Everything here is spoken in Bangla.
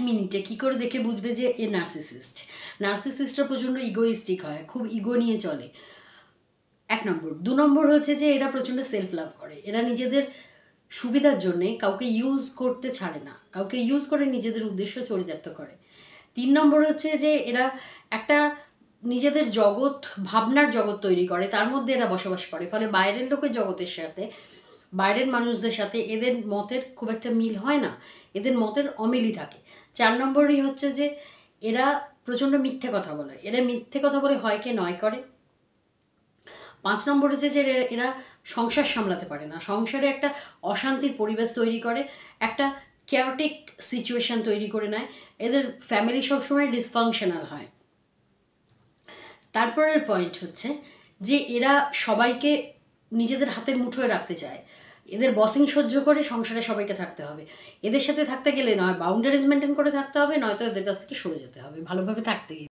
মিনিটে কী করে দেখে বুঝবে যে এ নার্সিসিস্ট? নার্সিসিস্টরা প্রচণ্ড ইগোইস্টিক হয়, খুব ইগো নিয়ে চলে, 1 নম্বর। 2 নম্বর হচ্ছে যে এরা প্রচণ্ড সেলফ লাভ করে। এরা নিজেদের সুবিধার জন্যে কাউকে ইউজ করতে ছাড়ে না, কাউকে ইউজ করে নিজেদের উদ্দেশ্য চরিতার্থ করে। 3 নম্বর হচ্ছে যে এরা একটা নিজেদের জগৎ, ভাবনার জগৎ তৈরি করে, তার মধ্যে এরা বসবাস করে, ফলে বাইরের লোকের জগতের সাথে, বাইরের মানুষদের সাথে এদের মতের খুব একটা মিল হয় না, এদের মতের অমিলই থাকে। 4 নম্বরই হচ্ছে যে এরা প্রচণ্ড মিথ্যে কথা বলে। এরা মিথ্যে কথা বলে হয়কে নয় করে। 5 নম্বর হচ্ছে যে এরা সংসার সামলাতে পারে না, সংসারে একটা অশান্তির পরিবেশ তৈরি করে, একটা কেয়ারটিক সিচুয়েশান তৈরি করে নেয়, এদের ফ্যামিলি সবসময় ডিসফাংশনাল হয়। তারপরের পয়েন্ট হচ্ছে যে এরা সবাইকে নিজেদের হাতের মুঠোয় রাখতে চায়, এদের বসিং সহ্য করে সংসারে সবাইকে থাকতে হবে। এদের সাথে থাকতে গেলে নয় বাউন্ডারিজ মেনটেন করে থাকতে হবে, নয়তো এদের কাছ থেকে সরে যেতে হবে ভালোভাবে থাকতে গেলে।